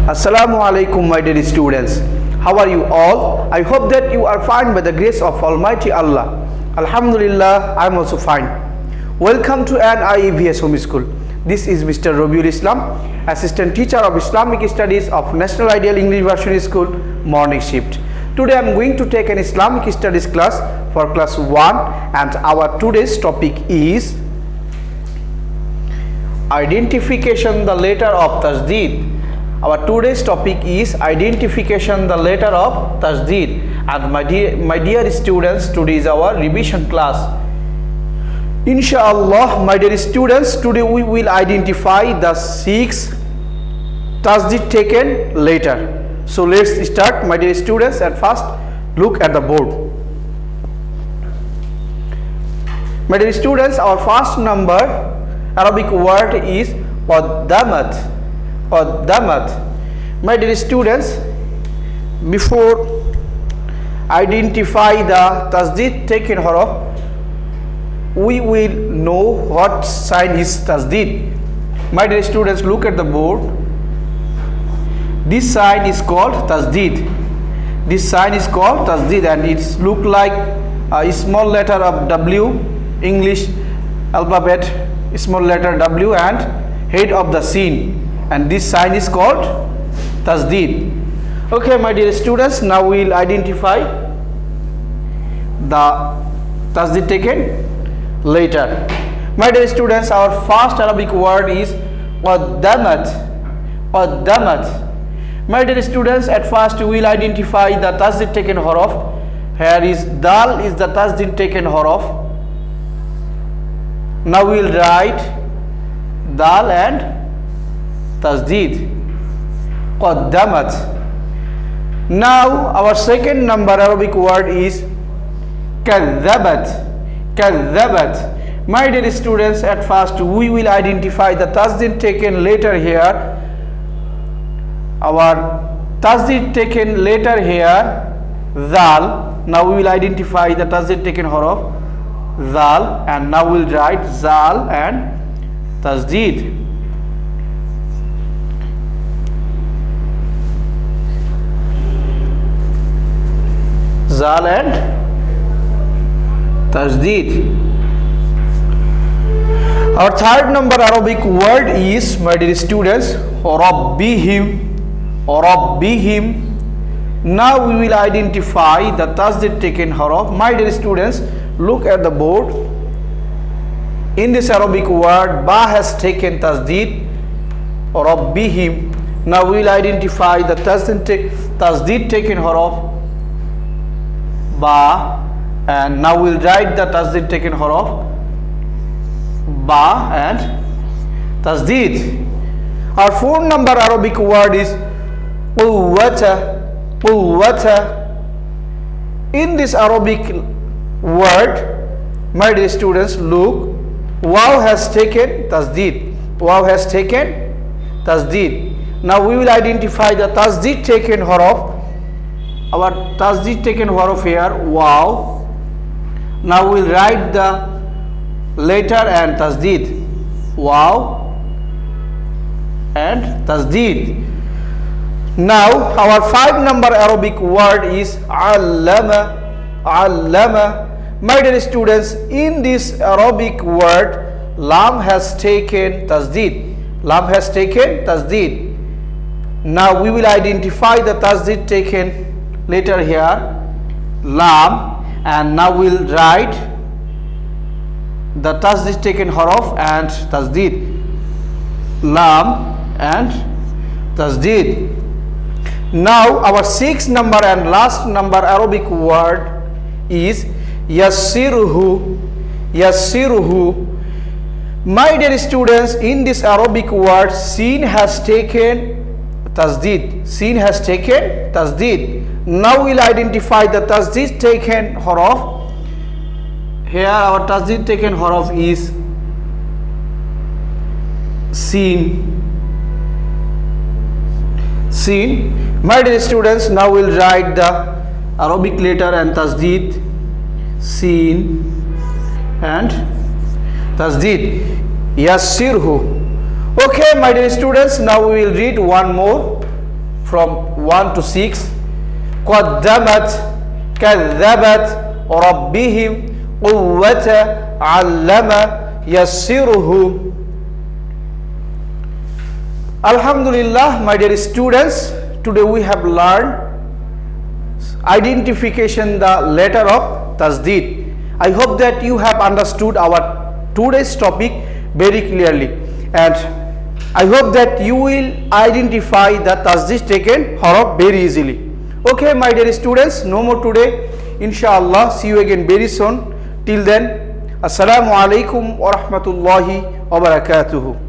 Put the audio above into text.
Assalamu alaikum, my dear students. How are you all? I hope that you are fine by the grace of Almighty Allah. Alhamdulillah, I am also fine. Welcome to an IEVS Home School. This is Mr. Robiul Islam, Assistant Teacher of Islamic Studies of National Ideal English Version School, morning shift. Today I am going to take an Islamic Studies class for class 1, and our today's topic is identification the letter of Tashdeed. Our today's topic is identification the letter of Tashdeed. And my dear students, today is our revision class. Inshallah, my dear students, today we will identify the 6 Tashdeed taken letter. So let's start, my dear students. At first, look at the board. My dear students, our first number Arabic word is qaddamat. Qaddamat. My dear students, before identify the Tashdeed taken huruf, we will know what sign is Tashdeed. My dear students, look at the board. This sign is called Tashdeed. This sign is called Tashdeed, and it's look like a small letter of W, English alphabet, small letter W, and head of the scene, and this sign is called Tashdeed. Okay, my dear students, now we will identify the Tashdeed taken later. My dear students, our first Arabic word is qaddamat. Qaddamat. My dear students, at first we will identify the Tashdeed taken huruf. Here is dal is the Tashdeed taken huruf. Now we will write dal and Tashdeed. Qaddamat. Now our second number Arabic word is kadhabat. Kadhabat. My dear students, at first we will identify the Tashdeed taken letter here. Our Tashdeed taken letter here, zal. Now we will identify the Tashdeed taken huruf, zal, and now we will write zal and Tashdeed. Zal and Tashdeed. Our third number Arabic word is, my dear students, Robbihim. Robbihim. Now we will identify the Tashdeed taken huruf. My dear students, look at the board. In this Arabic word, ba has taken Tashdeed. Robbihim. Now we will identify the Tashdeed taken huruf, ba, and now we will write the Tashdeed taken huruf, ba and Tashdeed. Our fourth number Arabic word is quwwata. Quwwata. In this Arabic word, my dear students, look, waw has taken Tashdeed. Waw has taken Tashdeed. Now we will identify the Tashdeed taken huruf. Our Tashdeed taken huruf here, waw. Now we will write the letter and Tashdeed. Waw and Tashdeed. Now our 5 number Arabic word is allama. Allama. My dear students, in this Arabic word, lam has taken Tashdeed. Lam has taken Tashdeed. Now we will identify the Tashdeed taken letter here, lam, and now we will write the Tashdeed taken huruf and Tashdeed. Lam and Tashdeed. Now our 6th number and last number Arabic word is yassiruhu. Yassiruhu. My dear students, in this Arabic word, sin has taken Tashdeed. Sin has taken Tashdeed. Now we will identify the Tashdeed taken huruf. Here our Tashdeed taken huruf is sin. Sin. My dear students, now we will write the Arabic letter and Tashdeed. Sin and Tashdeed. Yassirhu. Okay, my dear students, now we will read one more from 1 to 6. قدمت كذبت ربهم قوة علم يسره. Alhamdulillah, my dear students, today we have learned identification the letter of Tashdeed. I hope that you have understood our today's topic very clearly, and I hope that you will identify the Tashdeed taken harf very easily. Okay, my dear students, no more today. Inshallah, see you again very soon. Till then, Assalamu alaikum wa rahmatullahi wa barakatuhu.